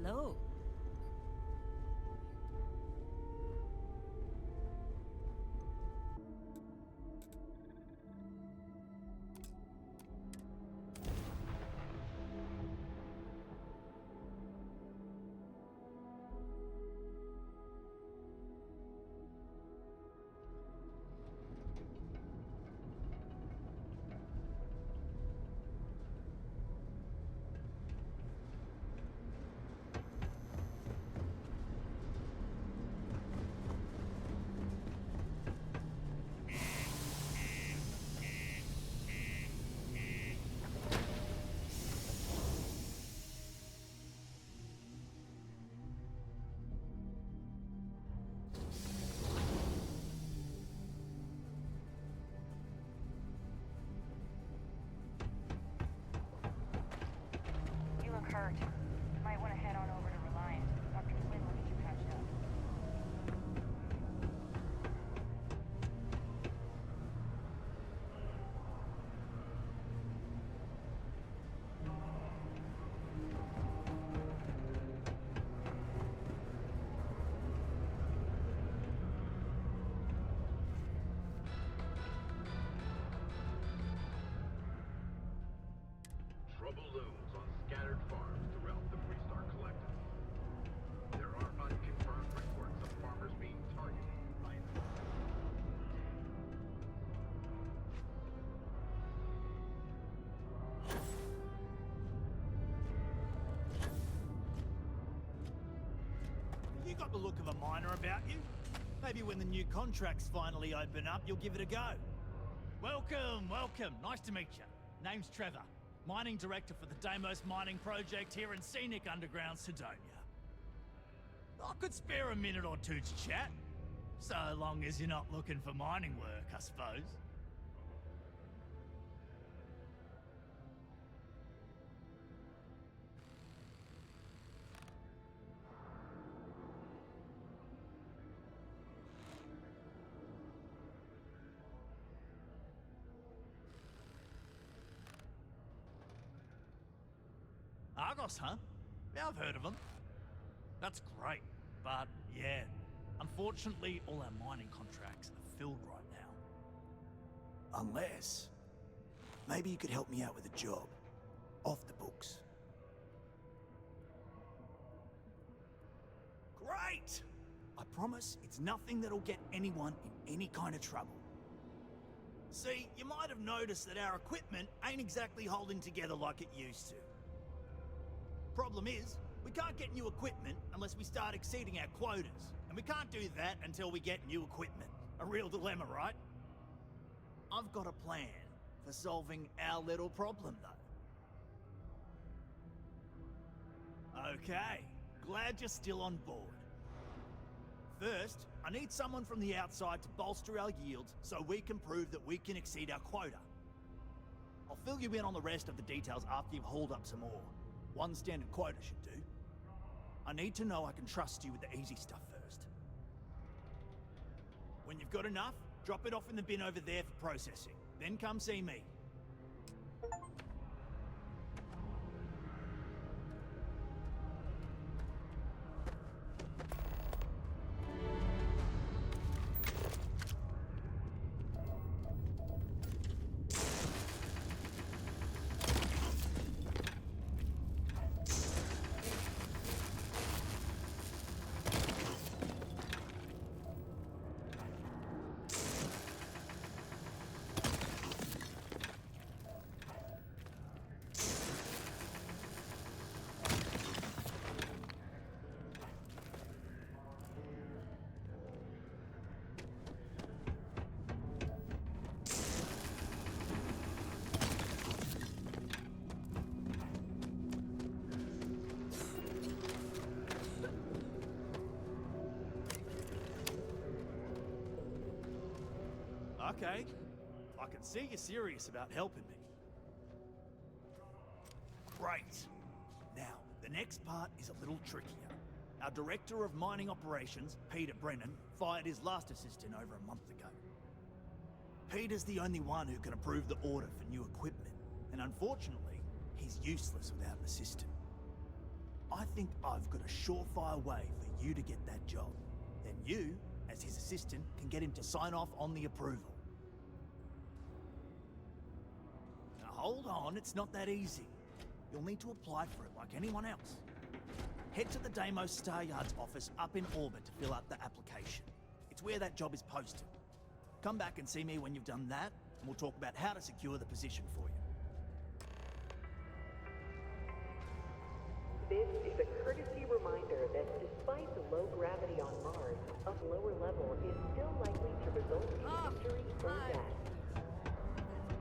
Hello. You look hurt. Might want to head on over to Reliant. Dr. Flynn will get you patched up. Trouble looms on scattered farms throughout the Freestar Collective. There are unconfirmed reports of farmers being targeted by You got the look of a miner about you. Maybe when the new contracts finally open up, you'll give it a go. Welcome, welcome. Nice to meet you. Name's Trevor, mining director for the Deimos mining project here in scenic underground Sidonia. I could spare a minute or two to chat. So long as you're not looking for mining work, I suppose. Argos, huh? Yeah, I've heard of them. That's great, but yeah, unfortunately all our mining contracts are filled right now. Unless, maybe you could help me out with a job, off the books. Great! I promise it's nothing that'll get anyone in any kind of trouble. See, you might have noticed that our equipment ain't exactly holding together like it used to. Problem is, we can't get new equipment unless we start exceeding our quotas. And we can't do that until we get new equipment. A real dilemma, right? I've got a plan for solving our little problem, though. Okay, glad you're still on board. First, I need someone from the outside to bolster our yields so we can prove that we can exceed our quota. I'll fill you in on the rest of the details after you've hauled up some more. One standard quota should do. I need to know I can trust you with the easy stuff first. When you've got enough, drop it off in the bin over there for processing. Then come see me. Okay, I can see you're serious about helping me. Great. Now, the next part is a little trickier. Our Director of Mining Operations, Peter Brennan, fired his last assistant over a month ago. Peter's the only one who can approve the order for new equipment, and unfortunately, he's useless without an assistant. I think I've got a surefire way for you to get that job. Then you, as his assistant, can get him to sign off on the approval. Now hold on, it's not that easy. You'll need to apply for it like anyone else. Head to the Deimos Star Yard's office up in orbit to fill out the application. It's where that job is posted. Come back and see me when you've done that, and we'll talk about how to secure the position for you. This is a courtesy reminder that despite the low gravity on Mars, a lower level is still likely to result in injury or death.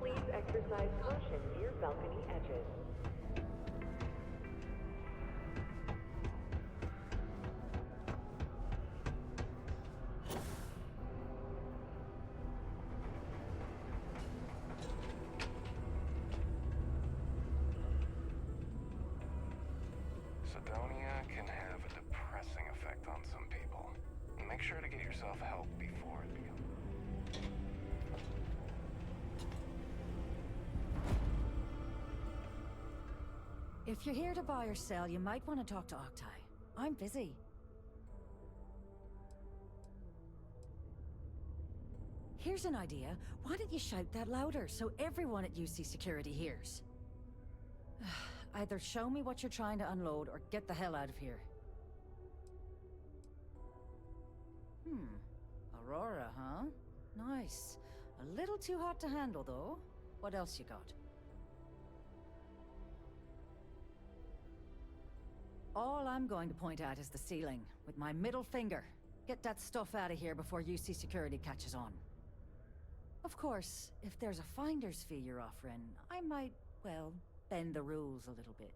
Please exercise caution near balcony edges. Cydonia can have a depressing effect on some people. Make sure to get yourself help before it becomes... If you're here to buy or sell, you might want to talk to Octai. I'm busy. Here's an idea. Why don't you shout that louder so everyone at UC Security hears? Either show me what you're trying to unload or get the hell out of here. Aurora, huh? Nice. A little too hot to handle, though. What else you got? All I'm going to point at is the ceiling, with my middle finger. Get that stuff out of here before UC Security catches on. Of course, if there's a finder's fee you're offering, I might, well, bend the rules a little bit.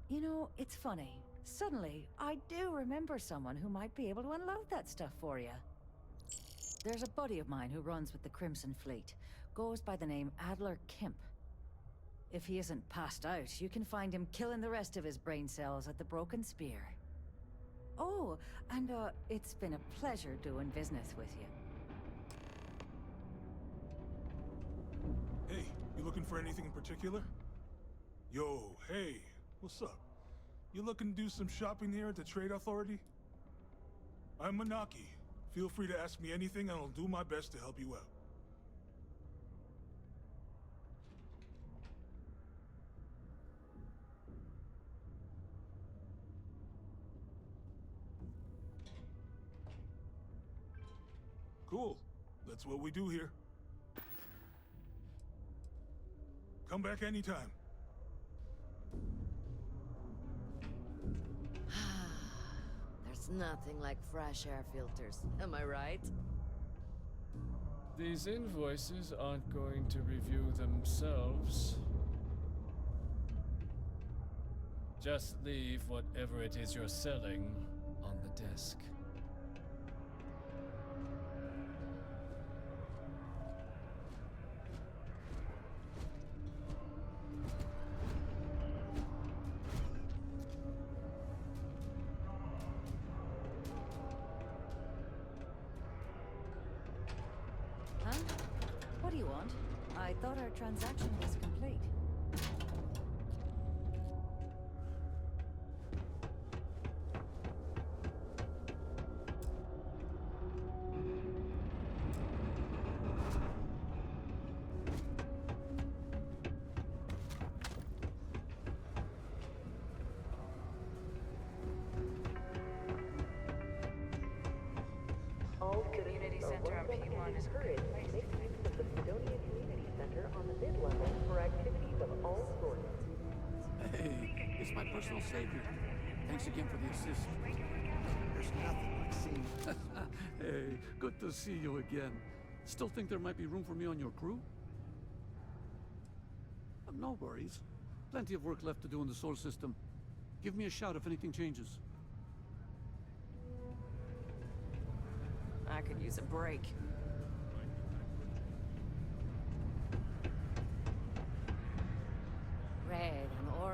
You know, it's funny. Suddenly, I do remember someone who might be able to unload that stuff for you. There's a buddy of mine who runs with the Crimson Fleet. Goes by the name Adler Kemp. If he isn't passed out, you can find him killing the rest of his brain cells at the Broken Spear. Oh, and it's been a pleasure doing business with you. Hey, you looking for anything in particular? Yo, hey, what's up? You looking to do some shopping here at the Trade Authority? I'm Manaki. Feel free to ask me anything and I'll do my best to help you out. Cool. That's what we do here. Come back anytime. There's nothing like fresh air filters, am I right? These invoices aren't going to review themselves. Just leave whatever it is you're selling on the desk. Huh? What do you want? I thought our transaction was complete. All Community citizens center are on welcome P1 and is a encouraged good place to make to use of the Cydonia Community Center on the mid-level for activities of all sorts. Hey, it's my personal savior. Thanks again for the assist. There's nothing like seeing... Hey, good to see you again. Still think there might be room for me on your crew? No worries. Plenty of work left to do in the solar system. Give me a shout if anything changes. I could use a break.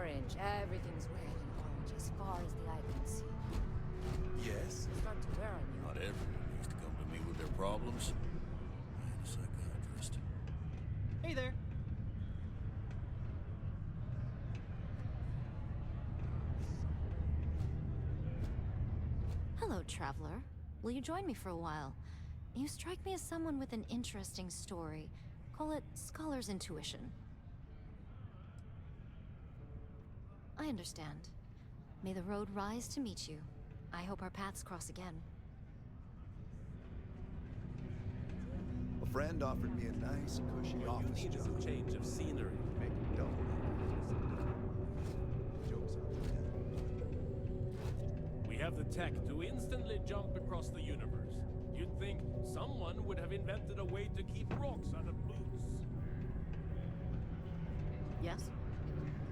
orange. Everything's red and orange as far as the eye can see. Yes? Start to wear on you. Not everyone needs to come to me with their problems. I ain't a psychiatrist. Hey there. Hello, traveler. Will you join me for a while? You strike me as someone with an interesting story. Call it scholar's intuition. I understand. May the road rise to meet you. I hope our paths cross again. A friend offered me a nice, cushy office job. A change of scenery. Making double. Jokes on We have the tech to instantly jump across the universe. You'd think someone would have invented a way to keep rocks out of boots. Yes?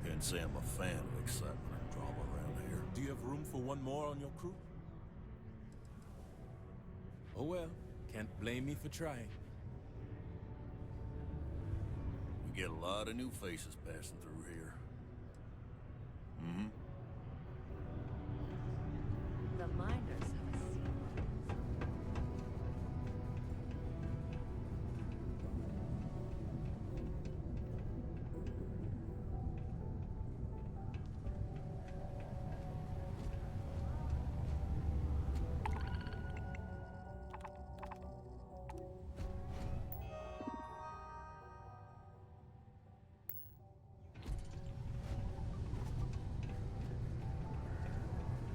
Can't say I'm a fan of excitement and drama around here. Do you have room for one more on your crew? Oh well, can't blame me for trying. We get a lot of new faces passing through here. Mm-hmm. The miners have a secret.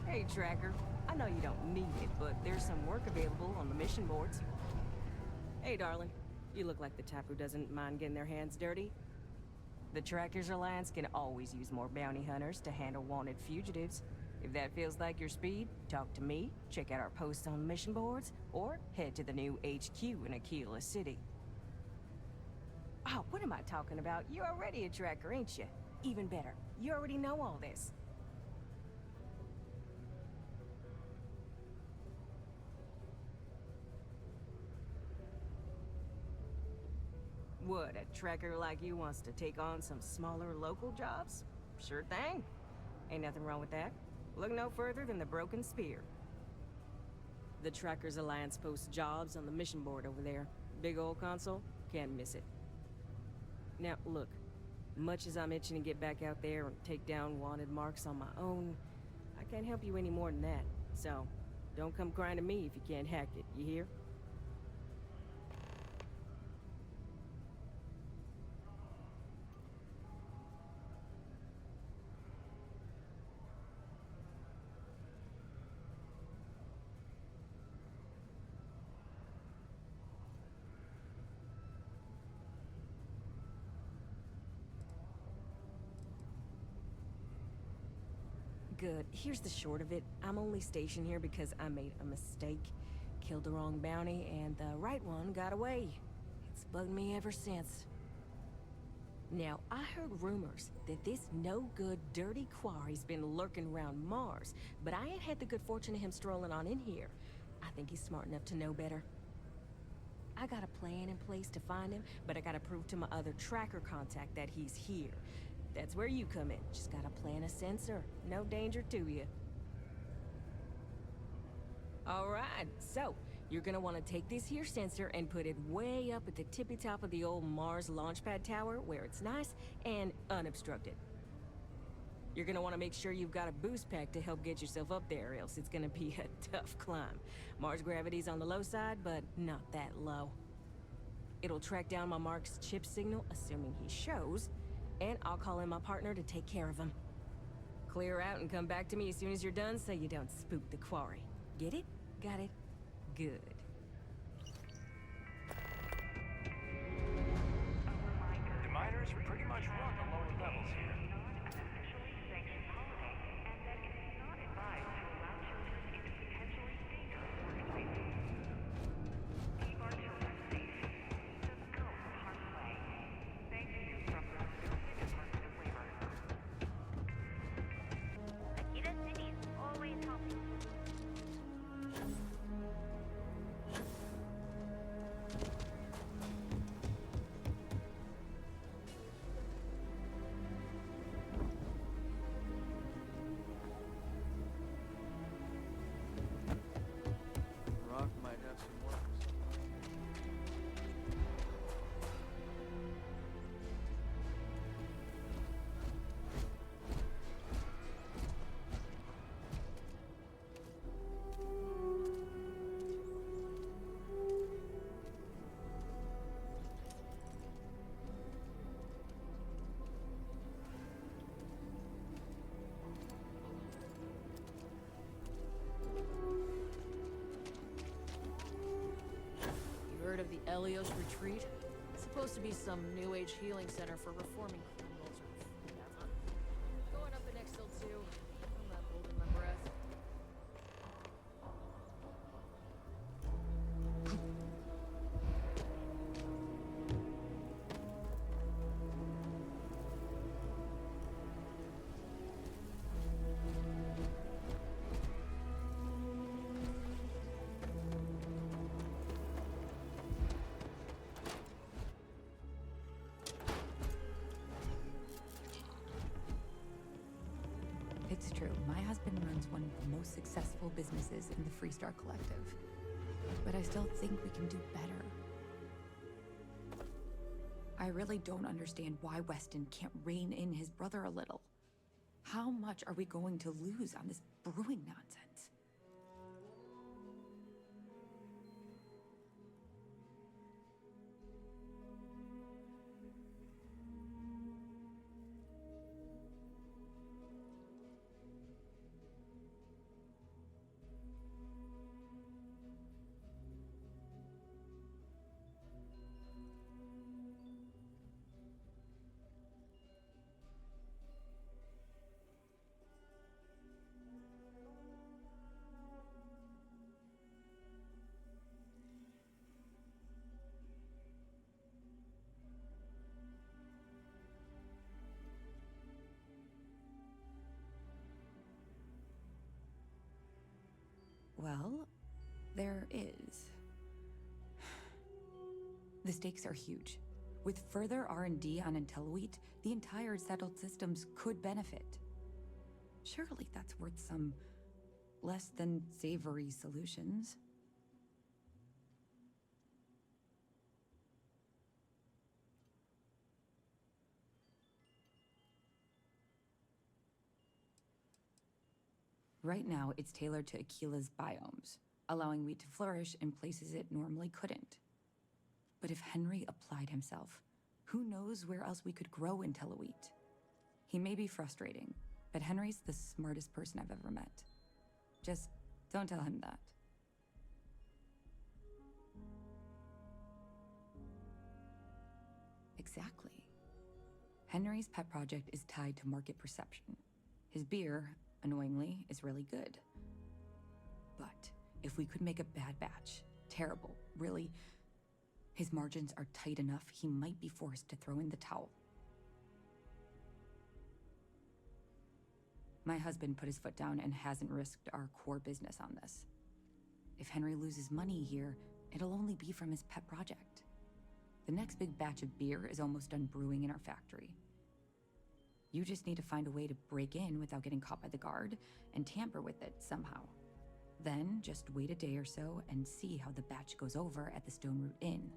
Hey, Tracker. I know you don't need it, but there's some work available on the mission boards. Hey, darling. You look like the type who doesn't mind getting their hands dirty. The Trackers Alliance can always use more bounty hunters to handle wanted fugitives. If that feels like your speed, talk to me, check out our posts on the mission boards, or head to the new HQ in Aquila City. Oh, what am I talking about? You're already a tracker, ain't you? Even better, you already know all this. What, a tracker like you wants to take on some smaller local jobs? Sure thing. Ain't nothing wrong with that. Look no further than the Broken Spear. The Trackers Alliance posts jobs on the mission board over there. Big old console, can't miss it. Now, look, much as I'm itching to get back out there and take down wanted marks on my own, I can't help you any more than that. So, don't come crying to me if you can't hack it, you hear? Good. Here's the short of it. I'm only stationed here because I made a mistake. Killed the wrong bounty, and the right one got away. It's bugged me ever since. Now, I heard rumors that this no-good, dirty quarry's been lurking around Mars, but I ain't had the good fortune of him strolling on in here. I think he's smart enough to know better. I got a plan in place to find him, but I gotta prove to my other tracker contact that he's here. That's where you come in. Just gotta plant a sensor. No danger to you. Alright, so you're gonna want to take this here sensor and put it way up at the tippy top of the old Mars launchpad tower where it's nice and unobstructed. You're gonna want to make sure you've got a boost pack to help get yourself up there, or else it's gonna be a tough climb. Mars gravity's on the low side, but not that low. It'll track down my Mark's chip signal, assuming he shows, and I'll call in my partner to take care of him. Clear out and come back to me as soon as you're done so you don't spook the quarry. Get it? Got it? Good. The miners pretty much run the lower levels here. retreat. Supposed to be some new age healing center for reforming criminals or whatever. Going up in Exfil too. I'm not holding my breath. It's true. My husband runs one of the most successful businesses in the Freestar Collective. But I still think we can do better. I really don't understand why Weston can't rein in his brother a little. How much are we going to lose on this brewing nonsense? Well, there is. The stakes are huge. With further R&D on IntelliWheat, the entire settled systems could benefit. Surely that's worth some less than savory solutions. Right now, it's tailored to Aquila's biomes, allowing wheat to flourish in places it normally couldn't. But if Henry applied himself, who knows where else we could grow IntelliWheat? He may be frustrating, but Henry's the smartest person I've ever met. Just don't tell him that. Exactly. Henry's pet project is tied to market perception. His beer, annoyingly, is really good. But if we could make a bad batch, terrible, really, his margins are tight enough he might be forced to throw in the towel. My husband put his foot down and hasn't risked our core business on this. If Henry loses money here, it'll only be from his pet project. The next big batch of beer is almost done brewing in our factory. You just need to find a way to break in without getting caught by the guard and tamper with it somehow. Then just wait a day or so and see how the batch goes over at the Stone Root Inn.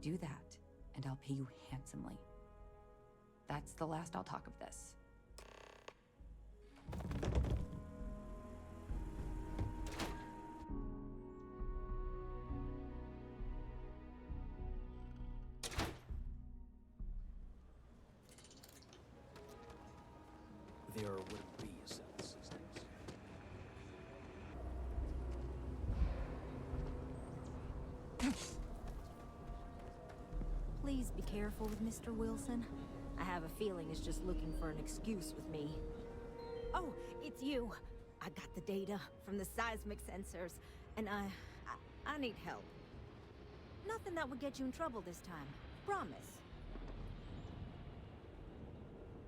Do that, and I'll pay you handsomely. That's the last I'll talk of this. There wouldn't be a settled systems. Please be careful with Mr. Wilson. I have a feeling he's just looking for an excuse with me. Oh, it's you. I got the data from the seismic sensors, and I need help. Nothing that would get you in trouble this time. Promise.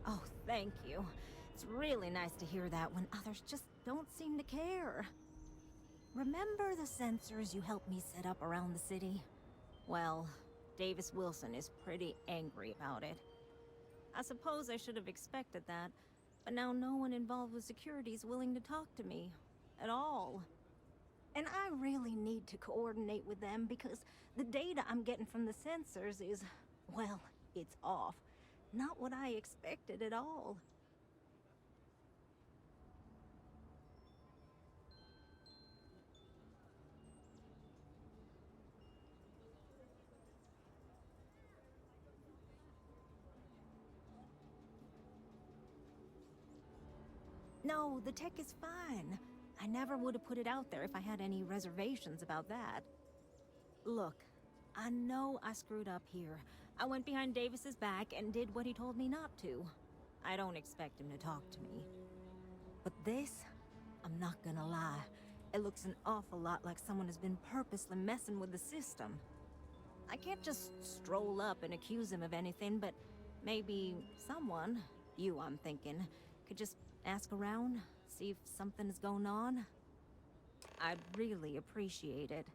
Oh, thank you. It's really nice to hear that when others just don't seem to care. Remember the sensors you helped me set up around the city? Well, Davis Wilson is pretty angry about it. I suppose I should have expected that, but now no one involved with security is willing to talk to me. At all. And I really need to coordinate with them because the data I'm getting from the sensors is, well, it's off. Not what I expected at all. No, the tech is fine. I never would have put it out there if I had any reservations about that. Look, I know I screwed up here. I went behind Davis's back and did what he told me not to. I don't expect him to talk to me. But this, I'm not gonna lie, it looks an awful lot like someone has been purposely messing with the system. I can't just stroll up and accuse him of anything, but maybe someone, you I'm thinking, could just ask around, see if something's going on. I'd really appreciate it.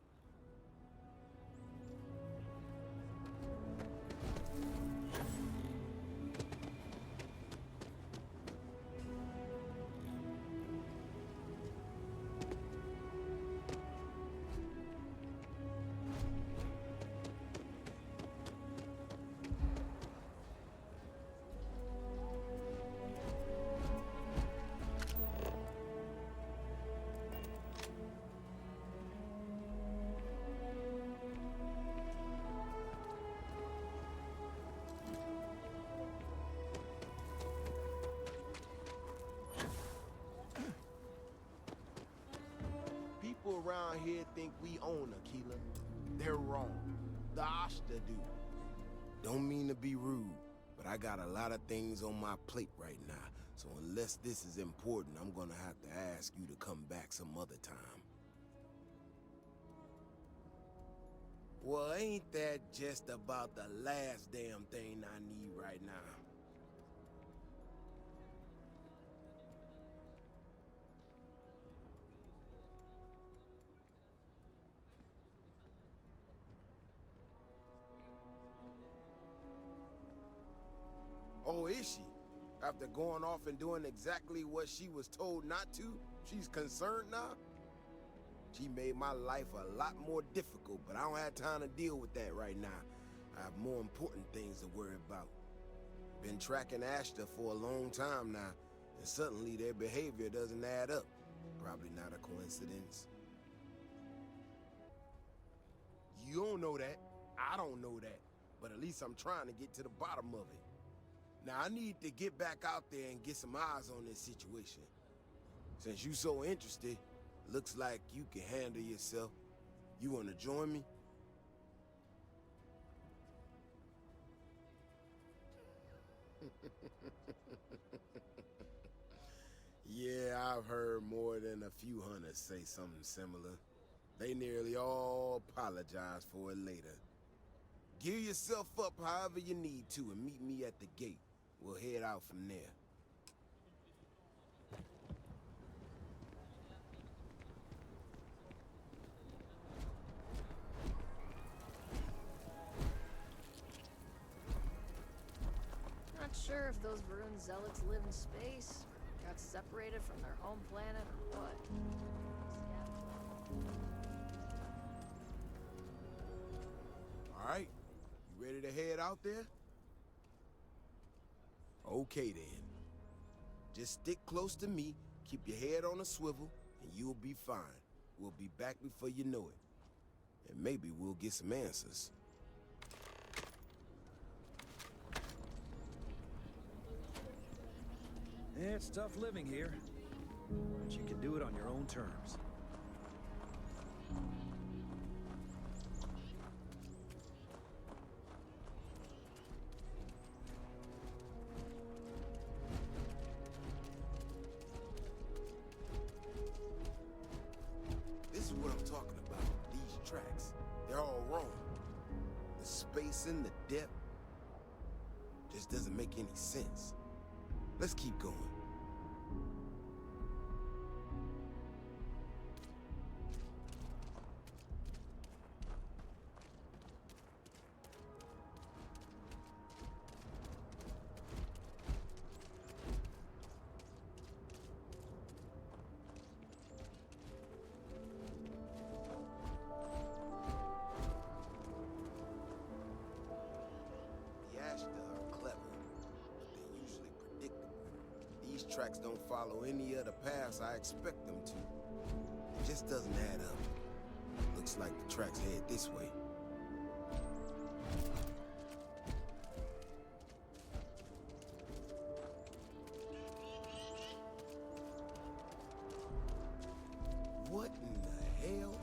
People around here think we own Aquila. They're wrong. The Ashta do. Don't mean to be rude, but I got a lot of things on my plate right now. So unless this is important, I'm gonna have to ask you to come back some other time. Well, ain't that just about the last damn thing I need right now? Oh, is she? After going off and doing exactly what she was told not to, she's concerned now? She made my life a lot more difficult, but I don't have time to deal with that right now. I have more important things to worry about. Been tracking Ashta for a long time now, and suddenly their behavior doesn't add up. Probably not a coincidence. You don't know that. I don't know that. But at least I'm trying to get to the bottom of it. Now, I need to get back out there and get some eyes on this situation. Since you so interested, looks like you can handle yourself. You want to join me? Yeah, I've heard more than a few hunters say something similar. They nearly all apologize for it later. Gear yourself up however you need to and meet me at the gate. We'll head out from there. Not sure if those Varun zealots live in space, or got separated from their home planet, or what. All right, you ready to head out there? Okay then. Just stick close to me, keep your head on a swivel, and you'll be fine. We'll be back before you know it. And maybe we'll get some answers. Yeah, it's tough living here, but you can do it on your own terms. This is what I'm talking about. These tracks, they're all wrong. The spacing, the depth, just doesn't make any sense. Let's keep going. The Ashta are clever, but they're usually predictable. These tracks don't follow any other paths I expect them to. It just doesn't add up. Looks like the tracks head this way. What in the hell?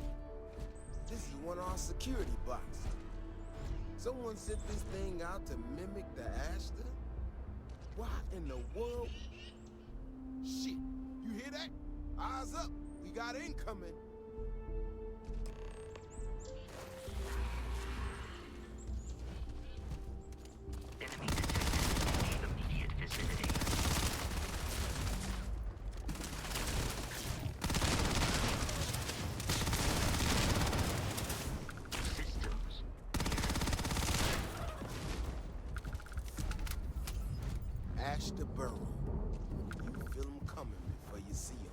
This is one of our security boxes. Someone sent this thing out to mimic the Ashta? Why in the world? Shit, you hear that? Eyes up, we got incoming. Enemy detected in the immediate vicinity. Systems Ashta Burrow. You feel them coming before you see them.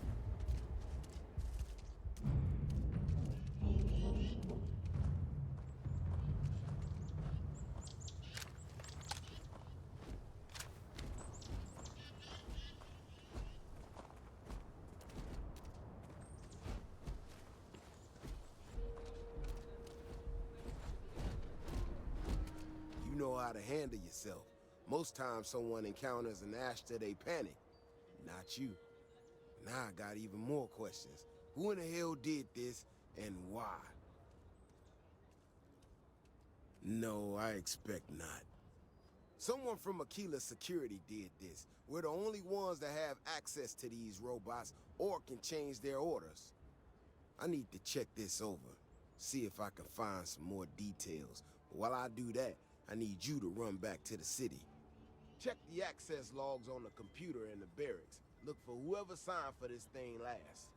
You know how to handle yourself. Most times someone encounters an Ashta, they panic. Not you. Now I got even more questions. Who in the hell did this, and why? No, I expect not. Someone from Aquila Security did this. We're the only ones that have access to these robots or can change their orders. I need to check this over, see if I can find some more details. But while I do that, I need you to run back to the city. Check the access logs on the computer in the barracks. Look for whoever signed for this thing last.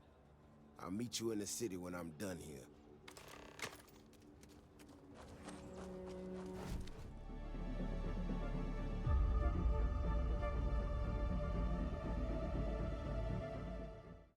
I'll meet you in the city when I'm done here.